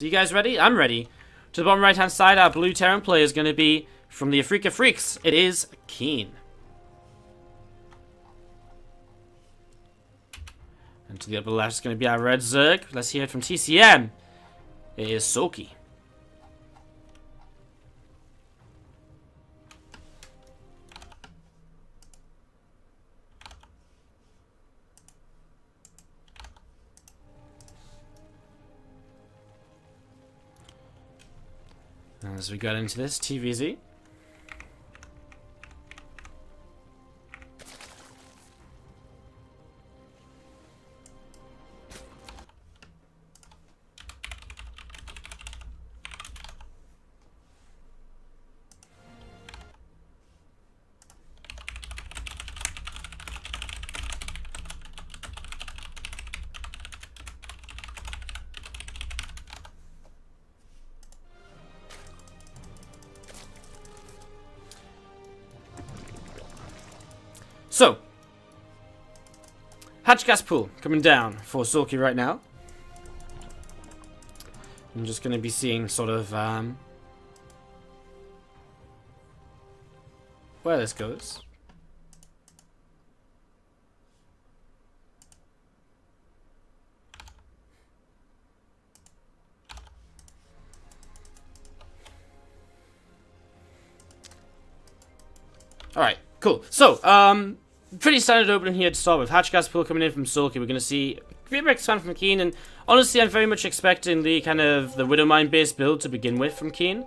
So you guys ready? I'm ready. To the bottom right hand side, our blue Terran player is going to be from the Afrika Freaks. It is KeeN. And to the upper left is going to be our red Zerg. Let's hear it from TCM. It is Soulkey. As we got into this, TVZ. So, hatch gas pool coming down for Soulkey right now. I'm just going to be seeing sort of where this goes. Alright, cool. So, pretty standard opening here to start with. Hatch gas pool coming in from Soulkey. We're going to see Reaper expand from KeeN, and honestly, I'm very much expecting the kind of the Widowmine based build to begin with from KeeN.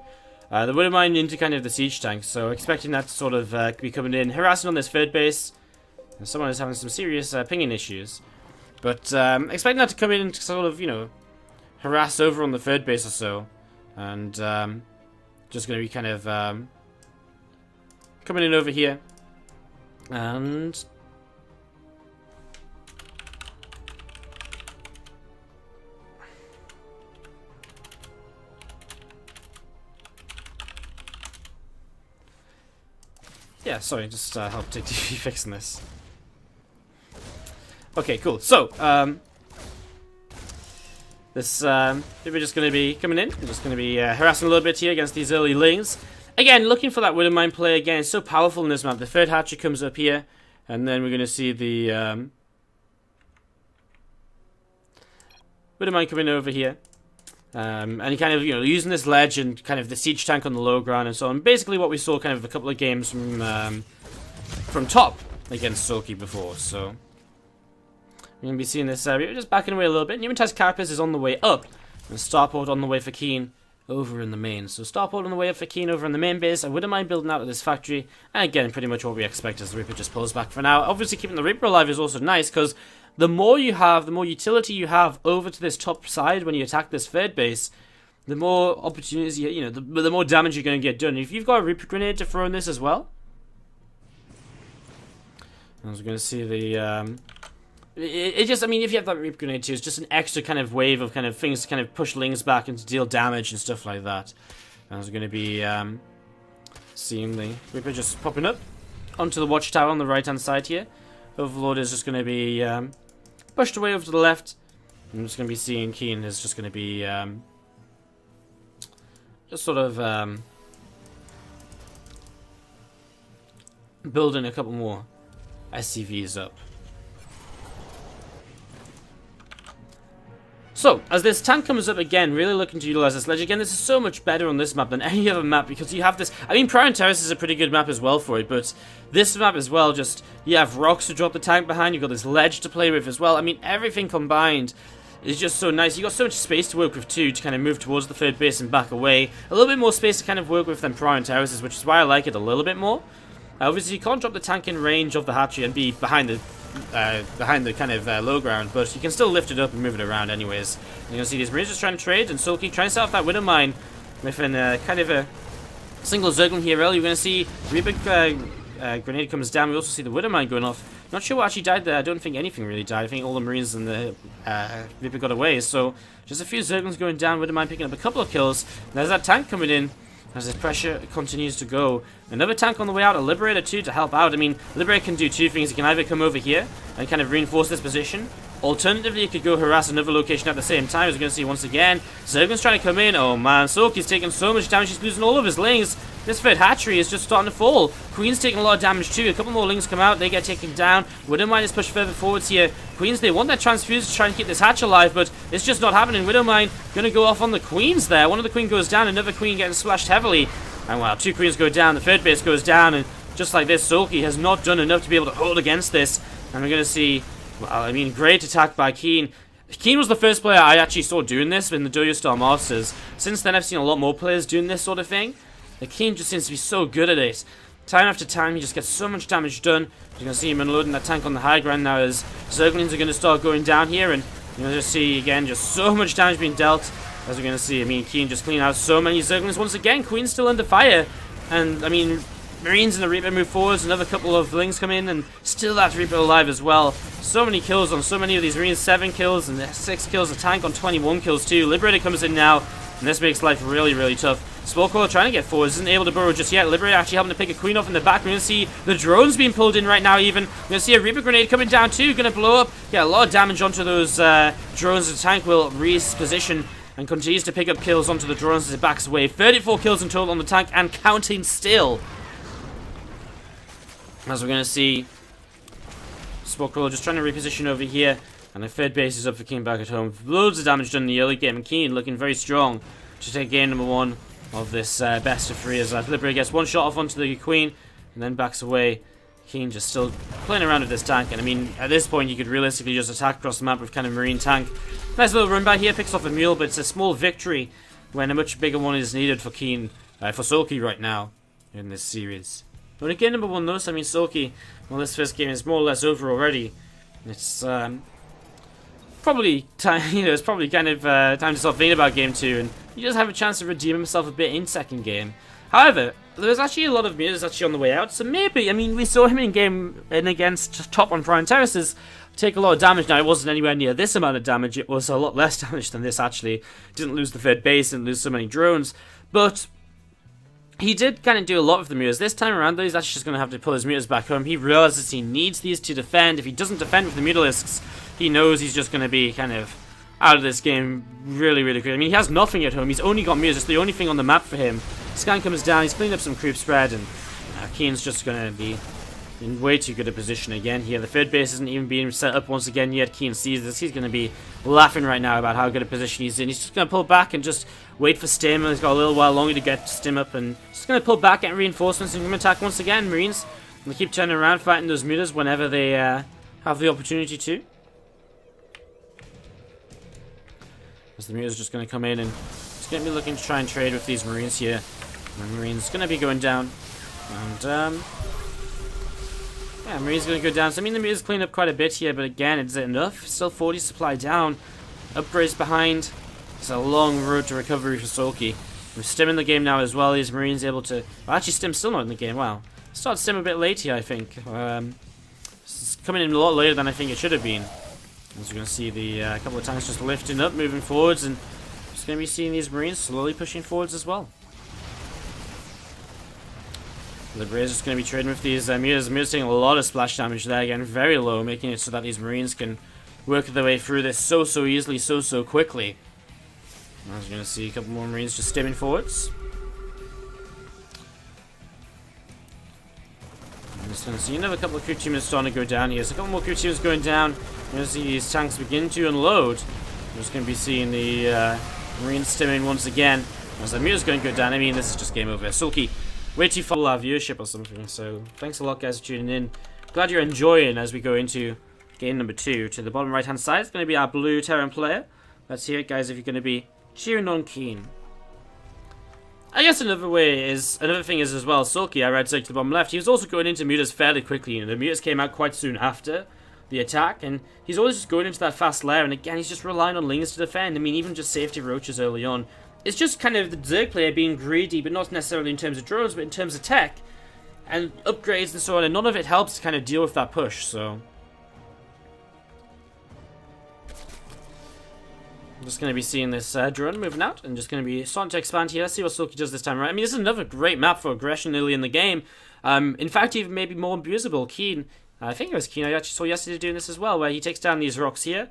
The Widowmine into kind of the siege tank, so expecting that to sort of be coming in, harassing on this third base. And someone is having some serious pinging issues, but expecting that to come in and sort of, you know, harass over on the third base or so, and just going to be kind of coming in over here. And yeah, sorry, just help take TV fixing this. Okay, cool. So, this we're just going to be coming in. We're just going to be harassing a little bit here against these early lanes. Again, looking for that Widowmine play. Again, it's so powerful in this map. The third hatcher comes up here, and then we're going to see the Widowmine coming over here. And kind of, you know, using this ledge and kind of the siege tank on the low ground and so on. Basically what we saw kind of a couple of games from top against Soulkey before. So, we're going to be seeing this area just backing away a little bit. Pneumatized Carapace is on the way up, and Starport on the way for KeeN over in the main. So Starport on the way up for KeeN over in the main base. I wouldn't mind building out of this factory. And again, pretty much what we expect as the Reaper just pulls back for now. Obviously, keeping the Reaper alive is also nice, because the more you have, the more utility you have over to this top side when you attack this third base, the more opportunities, you know, the more damage you're going to get done. If you've got a Reaper Grenade to throw in this as well, as we're going to see the it just, I mean, if you have that Reaper Grenade too, it's just an extra kind of wave of kind of things to kind of push lings back and to deal damage and stuff like that. As we're going to be seeing the Reaper just popping up onto the watchtower on the right hand side here. Overlord is just going to be pushed away over to the left. I'm just going to be seeing KeeN is just going to be just sort of building a couple more SCVs up. So, as this tank comes up again, really looking to utilize this ledge. Again, this is so much better on this map than any other map, because you have this. I mean, Prime Terrace is a pretty good map as well for it, but this map as well, just, you have rocks to drop the tank behind, you've got this ledge to play with as well. I mean, everything combined is just so nice. You've got so much space to work with too, to kind of move towards the third base and back away. A little bit more space to kind of work with than Prime Terraces, which is why I like it a little bit more. Obviously, you can't drop the tank in range of the hatchery and be behind the kind of low ground, but you can still lift it up and move it around anyways. You're going to see these Marines just trying to trade, and Soulkey trying to set off that Widowmine with kind of a single Zergling here early. You're going to see Reaper Grenade comes down. We also see the Widowmine going off. Not sure what actually died there. I don't think anything really died. I think all the Marines and the Reaper got away. So just a few Zerglings going down. Widowmine picking up a couple of kills. There's that tank coming in. As the pressure continues to go, Another tank on the way out, a Liberator too to help out. I mean, Liberator can do two things. He can either come over here and kind of reinforce this position. Alternatively, he could go harass another location at the same time, as we're going to see once again. Zerglin's trying to come in. Oh man, Soulkey's taking so much damage. He's losing all of his lings. This third hatchery is just starting to fall. Queen's taking a lot of damage too. A couple more lings come out. They get taken down. Widowmine is pushed further forwards here. Queens, they want that transfuse to try and keep this hatch alive, but it's just not happening. Widowmine going to go off on the Queens there. One of the Queen goes down. Another Queen getting splashed heavily. And wow, two Queens go down. The third base goes down. And just like this, Soulkey has not done enough to be able to hold against this. And we're going to see... Well, I mean, great attack by KeeN. KeeN was the first player I actually saw doing this in the Dojo Star Masters. Since then, I've seen a lot more players doing this sort of thing. The KeeN just seems to be so good at it. Time after time, he just gets so much damage done. You're going to see him unloading that tank on the high ground now as Zerglings are going to start going down here. And you're going to just see, again, just so much damage being dealt. As we're going to see, I mean, KeeN just clean out so many Zerglings. Once again, Queen's still under fire. And, I mean... Marines and the Reaper move forwards, another couple of Lings come in, and still that Reaper alive as well. So many kills on so many of these Marines, 7 kills and 6 kills, a tank on 21 kills too. Liberator comes in now, and this makes life really, really tough. Spellcaller trying to get forwards, isn't able to burrow just yet. Liberator actually helping to pick a Queen off in the back. We're going to see the drones being pulled in right now even. We're going to see a Reaper grenade coming down too, going to blow up. Get a lot of damage onto those drones. The tank will reposition and continues to pick up kills onto the drones as it backs away. 34 kills in total on the tank and counting still. As we're going to see, Spellcaller just trying to reposition over here, and the third base is up for KeeN back at home. Loads of damage done in the early game, and KeeN looking very strong to take game number 1 of this best of 3 as Liberator gets one shot off onto the Queen, and then backs away. KeeN just still playing around with this tank, and I mean, at this point you could realistically just attack across the map with kind of Marine tank. Nice little run by here, picks off a mule, but it's a small victory when a much bigger one is needed for KeeN, for Soulkey right now in this series. But in game number 1 though, so I mean Soulkey, well this first game is more or less over already. It's probably time, it's probably kind of time to start thinking about game 2, and he does have a chance to redeem himself a bit in second game. However, there's actually a lot of mutas actually on the way out, so maybe, I mean, we saw him in game against top on Prime Terraces take a lot of damage. Now, it wasn't anywhere near this amount of damage, it was a lot less damage than this actually. Didn't lose the third base, didn't lose so many drones, but he did kind of do a lot of the mutas. This time around, though, he's actually just going to have to pull his mutas back home. He realizes he needs these to defend. If he doesn't defend with the mutalisks, he knows he's just going to be kind of out of this game really, really quick. I mean, he has nothing at home. He's only got mutas. It's the only thing on the map for him. Scan comes down. He's cleaned up some creep spread, and KeeN's just going to be in way too good a position again here. The third base isn't even being set up once again yet. KeeN sees this. He's going to be laughing right now about how good a position he's in. He's just going to pull back and just wait for Stim. He's got a little while longer to get Stim up, and just going to pull back, get reinforcements, and come attack once again. Marines, and they keep turning around, fighting those mutas whenever they have the opportunity to. As the mutas just going to come in, and it's going to be looking to try and trade with these Marines here. And Marines going to be going down, and yeah, Marine's going to go down. So, I mean, the Marine's cleaned up quite a bit here, but again, is it enough? Still 40 supply down. Upgrades behind. It's a long road to recovery for Soulkey. With Stim in the game now as well, these Marines able to... Well, actually, Stim's still not in the game. Wow. Started Stim a bit late here, I think. It's coming in a lot later than I think it should have been. As we're going to see the couple of tanks just lifting up, moving forwards, and just going to be seeing these Marines slowly pushing forwards as well. Liberator's just going to be trading with these mutas. The mutas taking a lot of splash damage there again, very low, making it so that these Marines can work their way through this so easily, so quickly. As we're going to see a couple more Marines just stimming forwards. I'm just going to see another couple of creep teamers starting to go down here. So a couple more creep teamers going down. We're going to see these tanks begin to unload. We're just going to be seeing the Marines stimming once again. As the muta's going to go down, I mean, this is just game over. Soulkey, way too far our viewership or something. So thanks a lot, guys, for tuning in. Glad you're enjoying as we go into game number 2. To the bottom right hand side, it's going to be our blue Terran player. Let's hear it, guys, if you're going to be cheering on KeeN. I guess another thing is as well, Soulkey, I read to the bottom left, he was also going into mutas fairly quickly. You know, the mutas came out quite soon after the attack, and he's always just going into that fast lair, and again, he's just relying on Lings to defend. I mean, even just safety roaches early on. It's just kind of the Zerg player being greedy, but not necessarily in terms of drones, but in terms of tech, and upgrades and so on, and none of it helps to kind of deal with that push, so... I'm just going to be seeing this drone moving out and just going to be starting to expand here. Let's see what Soulkey does this time around. I mean, this is another great map for aggression early in the game. In fact, even maybe more abusable. KeeN, I think it was KeeN I actually saw yesterday doing this as well, where he takes down these rocks here,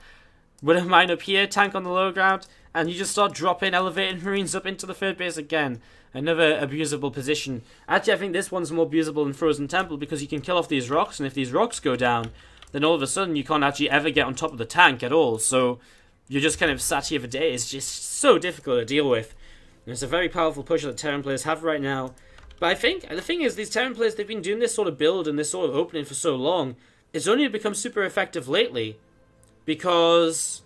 Widow Mine up here, tank on the lower ground, and you just start dropping elevated marines up into the third base again. Another abusable position. Actually, I think this one's more abusable than Frozen Temple because you can kill off these rocks, and if these rocks go down, then all of a sudden you can't actually ever get on top of the tank at all. So you're just kind of sat here for days. It's just so difficult to deal with. And it's a very powerful push that Terran players have right now. But I think, the thing is, these Terran players, they've been doing this sort of build and this sort of opening for so long. It's only become super effective lately. Because...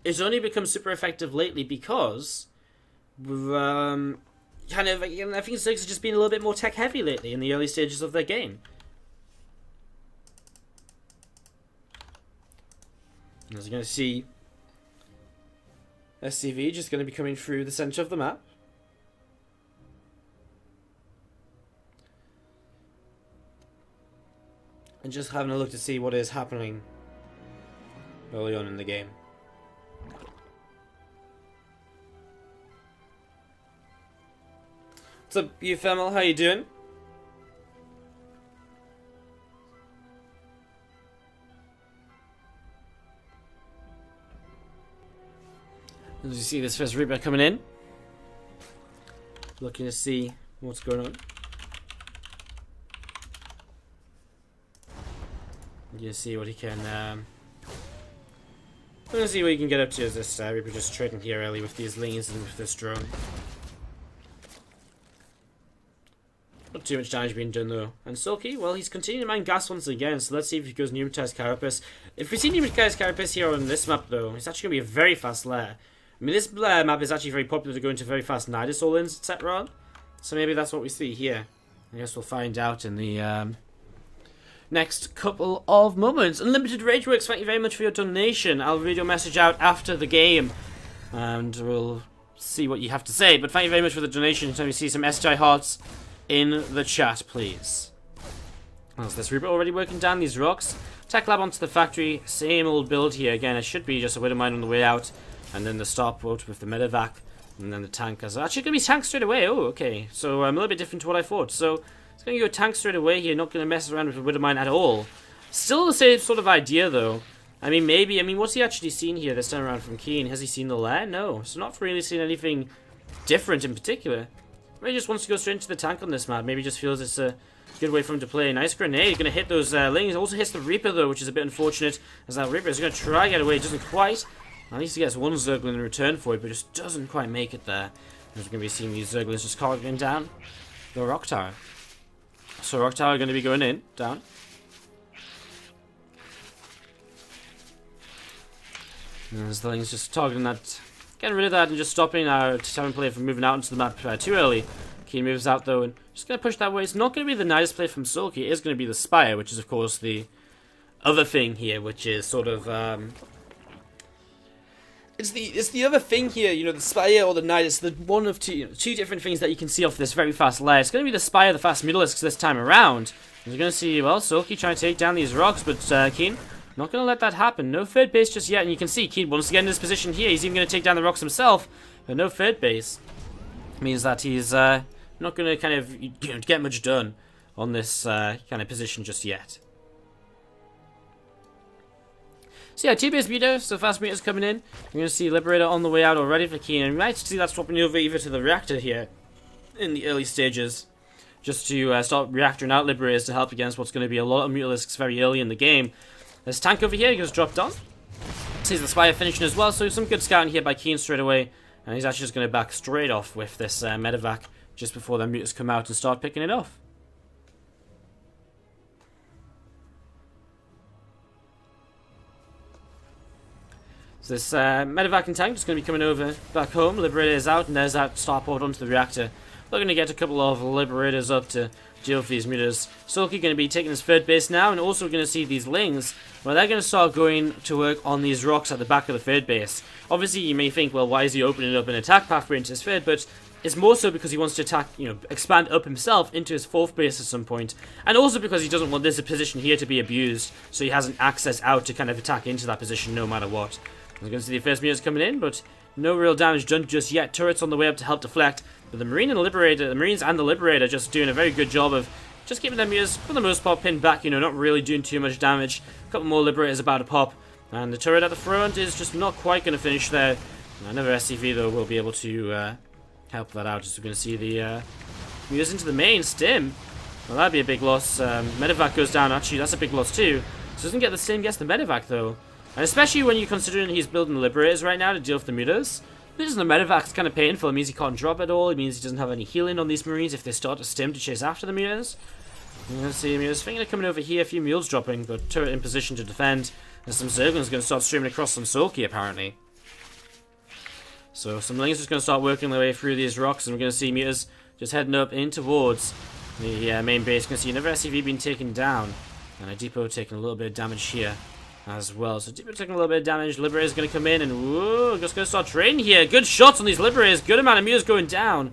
It's only become super effective lately because... kind of, I think Zergs have just been a little bit more tech heavy lately in the early stages of their game. As you're going to see, SCV just going to be coming through the center of the map. And just having a look to see what is happening early on in the game. What's up, you Femal? How you doing? As you see this first Reaper coming in. Looking to see what's going on. You see what he can we're gonna see what you can get up to as this Reaper just trading here early with these lanes and with this drone. Not too much damage being done though. And Soulkey, well, he's continuing to mine gas once again, so let's see if he goes Pneumatized Carapace. If we see Pneumatized Carapace here on this map though, it's actually going to be a very fast lair. I mean, this map is actually very popular to go into very fast Nidus all-ins, etc. So maybe that's what we see here. I guess we'll find out in the next couple of moments. Unlimited Rageworks, thank you very much for your donation. I'll read your message out after the game, and we'll see what you have to say. But thank you very much for the donation. Let me see some STI hearts in the chat, please. How's this Reaper already working down these rocks? Tech lab onto the factory. Same old build here. Again, it should be just a Widow Mine on the way out. And then the starport with the medevac. And then the tank. Actually, going to be tank straight away. Oh, okay. So a little bit different to what I thought. So it's going to go tank straight away here. Not going to mess around with the Widow Mine at all. Still the same sort of idea, though. I mean, maybe. I mean, what's he actually seen here this time around from KeeN? Has he seen the lair? No. So not really seen anything different in particular. Maybe he just wants to go straight into the tank on this map. Maybe just feels it's a good way for him to play. Nice grenade. Going to hit those lings. Also hits the Reaper, though, which is a bit unfortunate. As that Reaper is going to try to get away. Doesn't quite. At least he gets one Zergling in return for it, but just doesn't quite make it there. As we're going to be seeing these Zerglings just carving down the Rock Tower. So Rock Tower going to be going in, down. And the Zerglings just targeting that, getting rid of that and just stopping our Terran player from moving out into the map too early. KeeN moves out though and just going to push that way. It's not going to be the nicest play from Soulkey. It is going to be the Spire, which is of course the other thing here, which is sort of It's the other thing here, you know, the Spire or the Knight. It's the one of two different things that you can see off this very fast lair. It's going to be the Spire, the fast Mutalisks this time around. You're going to see, well, Soulkey trying to take down these rocks, but KeeN not going to let that happen. No third base just yet, and you can see KeeN wants to get in this position here. He's even going to take down the rocks himself, but no third base. Means that he's not going to kind of get much done on this kind of position just yet. So yeah, 2-base meter, so fast meters coming in. You're going to see Liberator on the way out already for KeeN. And you might see that swapping over either to the Reactor here in the early stages. Just to start reactoring out Liberators to help against what's going to be a lot of Mutalisks very early in the game. There's tank over here, he goes dropped on. Sees the Spire finishing as well, so some good scouting here by KeeN straight away. And he's actually just going to back straight off with this medevac just before the Mutas come out and start picking it off. So this medevac and tank just going to be coming over back home. Liberator is out, and there's that starport onto the reactor. They're going to get a couple of Liberators up to deal with these mutas. Soulkey going to be taking his third base now, and also going to see these lings, where they're going to start going to work on these rocks at the back of the third base. Obviously, you may think, well, why is he opening up an attack pathway into his third? But is more so because he wants to attack, expand up himself into his 4th base at some point, and also because he doesn't want this position here to be abused, so he has an access out to kind of attack into that position no matter what. We're going to see the first Meteors coming in, but no real damage done just yet. Turrets on the way up to help deflect, but the Marines and the Liberator just doing a very good job of just keeping their Meteors, for the most part, pinned back, not really doing too much damage. A couple more Liberators about to pop, and the turret at the front is just not quite going to finish there. Another SCV, though, will be able to help that out, as we're going to see the Meteors into the main. Stim, well, that'd be a big loss. Medevac goes down, actually, that's a big loss too. So doesn't get the Stim, gets the Medevac, though. And especially when you're considering he's building Liberators right now to deal with the Mutas. This the Medevac's kind of painful. It means he can't drop at all. It means he doesn't have any healing on these Marines if they start to stim to chase after the Mutas. You're going to see Mutas thinking of coming over here, a few mules dropping, but turret in position to defend. And some Zerglings going to start streaming across some Soulkey, apparently. So some Lings just going to start working their way through these rocks, and we're going to see Mutas just heading up in towards the main base. You're going to see another SCV being taken down, and a depot taking a little bit of damage here as well. So Depot taking a little bit of damage. Liberator's going to come in and whoa, just going to start trading here. Good shots on these Liberators. Good amount of Mutas going down.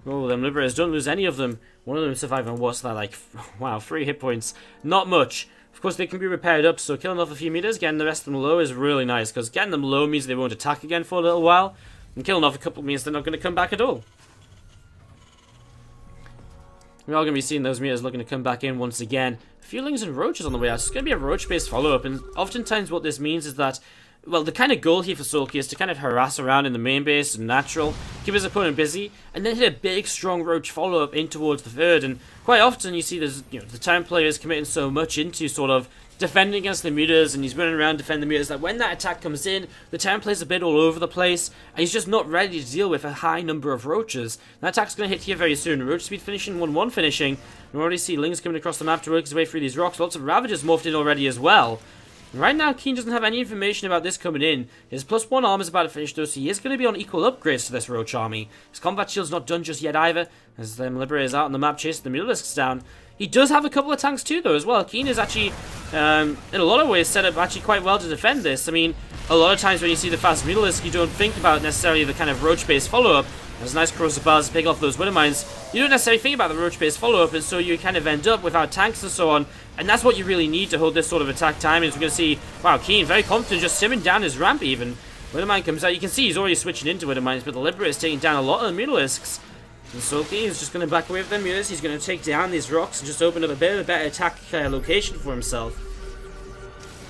Oh, them Liberators don't lose any of them. One of them survived on what's that, like, wow, 3 hit points. Not much. Of course, they can be repaired up, so killing off a few Mutas, getting the rest of them low is really nice, because getting them low means they won't attack again for a little while, and killing off a couple means they're not going to come back at all. We're all going to be seeing those Mutas looking to come back in once again. A few Lings and Roaches on the way out. It's going to be a Roach-based follow-up, and oftentimes what this means is that, well, the kind of goal here for Soulkey is to kind of harass around in the main base and natural, keep his opponent busy, and then hit a big, strong Roach follow-up in towards the third. And quite often you see there's, the town players committing so much into sort of defending against the Mutas, and he's running around defending the Mutas, that when that attack comes in, the town player's a bit all over the place, and he's just not ready to deal with a high number of Roaches. That attack's going to hit here very soon. Roach speed finishing, 1-1 finishing. We already see Lings coming across the map to work his way through these rocks. Lots of Ravagers morphed in already as well. Right now, KeeN doesn't have any information about this coming in. His +1 arm is about to finish though, so he is going to be on equal upgrades to this Roach army. His combat shield's not done just yet either, as them Liberators out on the map chasing the Mutalisks down. He does have a couple of tanks too, though, as well. KeeN is actually, in a lot of ways, set up actually quite well to defend this. I mean, a lot of times when you see the fast Mutalisk, you don't think about necessarily the kind of Roach-based follow-up. There's nice corrosive bars to pick off those Widow Mines. You don't necessarily think about the Roach-based follow-up, and so you kind of end up without tanks and so on. And that's what you really need to hold this sort of attack time. As we're going to see, wow, KeeN very confident, just simming down his ramp even. Widow Mine comes out. You can see he's already switching into Widow Mines, but the Liberator is taking down a lot of the Mutalisks. And Soulkey is just going to back away with them Mutas. He's going to take down these rocks and just open up a bit of a better attack location for himself.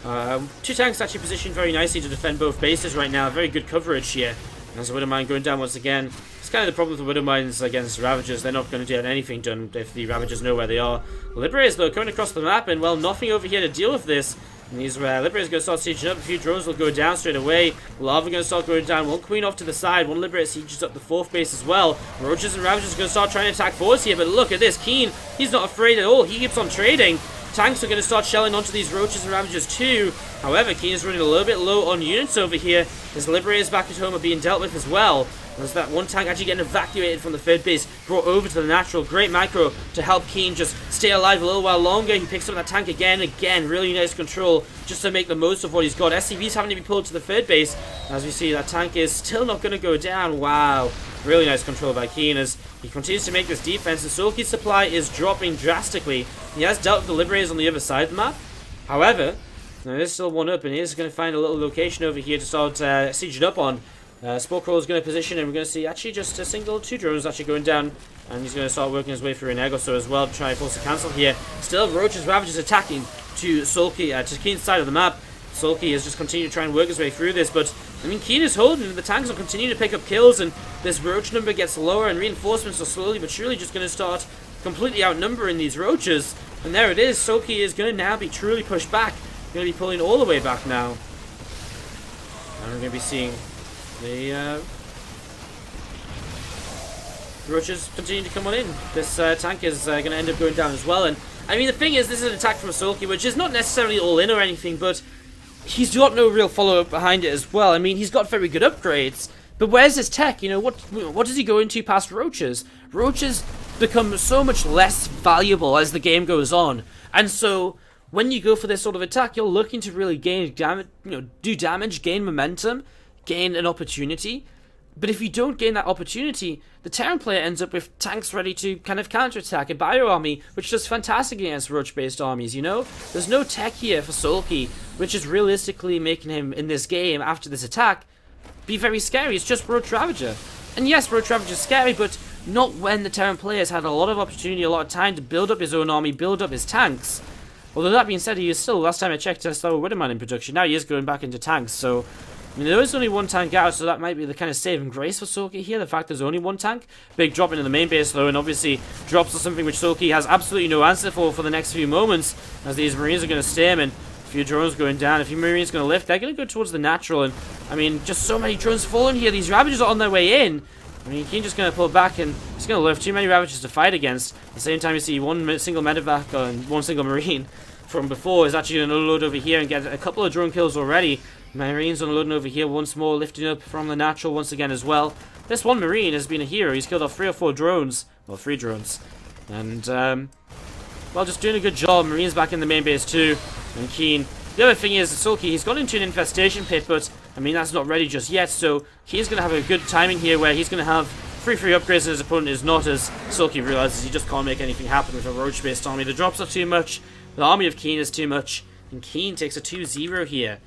2 tanks actually positioned very nicely to defend both bases right now. Very good coverage here. As the Widow Mine going down once again. It's kind of the problem with the Widow Mines against Ravagers. They're not going to get anything done if the Ravagers know where they are. The Liberators, though, coming across the map, and, well, nothing over here to deal with this. And these Liberators going to start sieging up. A few drones will go down straight away. Lava going to start going down. One Queen off to the side. One Liberator sieges up the 4th base as well. Roaches and Ravagers are going to start trying to attack forwards here. But look at this. KeeN, he's not afraid at all. He keeps on trading. Tanks are going to start shelling onto these Roaches and Ravagers too. However, KeeN is running a little bit low on units over here. His Liberators back at home are being dealt with as well. There's that one tank actually getting evacuated from the 3rd base, brought over to the natural. Great micro to help KeeN just stay alive a little while longer. He picks up that tank again, really nice control just to make the most of what he's got. SCV's having to be pulled to the 3rd base. As we see, that tank is still not going to go down. Wow. Really nice control by KeeN as he continues to make this defense. And Soulkey's supply is dropping drastically. He has dealt with the Liberators on the other side of the map. However, there's still one up, and he is going to find a little location over here to start sieging up on. Spore Crawler is going to position, and we're going to see actually just a single 2 drones actually going down, and he's going to start working his way through an egg or so as well to try and force a cancel here. Still, Roaches, Ravagers attacking to Soulkey, to KeeN's side of the map. Soulkey is just continuing to try and work his way through this, but I mean, KeeN is holding, and the tanks will continue to pick up kills, and this Roach number gets lower, and reinforcements are slowly but surely just going to start completely outnumbering these Roaches. And there it is. Soulkey is going to now be truly pushed back. Going to be pulling all the way back now. And we're going to be seeing the Roaches continue to come on in. This tank is going to end up going down as well. And I mean, the thing is, this is an attack from Soulkey, which is not necessarily all in or anything, but he's got no real follow-up behind it as well. I mean, he's got very good upgrades, but where's his tech? What does he go into past Roaches? Roaches become so much less valuable as the game goes on, and so when you go for this sort of attack, you're looking to really gain damage, do damage, gain momentum, gain an opportunity. But if you don't gain that opportunity, the Terran player ends up with tanks ready to kind of counterattack a bio army, which does fantastic against roach-based armies, you know? There's no tech here for Soulkey, which is realistically making him, in this game, after this attack, be very scary. It's just Roach Ravager. And yes, Roach Ravager is scary, but not when the Terran players had a lot of opportunity, a lot of time to build up his own army, build up his tanks. Although that being said, he is still, last time I checked, still a Widowman in production. Now he is going back into tanks, so I mean, there is only one tank out, so that might be the kind of saving grace for Soulkey here, the fact there's only one tank. Big drop into the main base, though, and obviously drops are something which Soulkey has absolutely no answer for the next few moments, as these Marines are going to stay him, and a few drones going down, a few Marines going to lift. They're going to go towards the natural, and, I mean, just so many drones falling here. These Ravagers are on their way in. I mean, KeeN just going to pull back, and he's going to lift too many Ravagers to fight against. At the same time, you see one single medevac and one single Marine from before is actually going to load over here and get a couple of drone kills already. Marines unloading over here once more, lifting up from the natural once again as well. This one Marine has been a hero. He's killed off 3 or 4 drones. Well, 3 drones. And, well, just doing a good job. Marines back in the main base too. And KeeN. The other thing is, Soulkey, he's gone into an infestation pit, but, I mean, that's not ready just yet. So, KeeN's going to have a good timing here where he's going to have 3 free upgrades and his opponent is not, as Soulkey realizes he just can't make anything happen with a roach-based army. The drops are too much. The army of KeeN is too much. And KeeN takes a 2-0 here.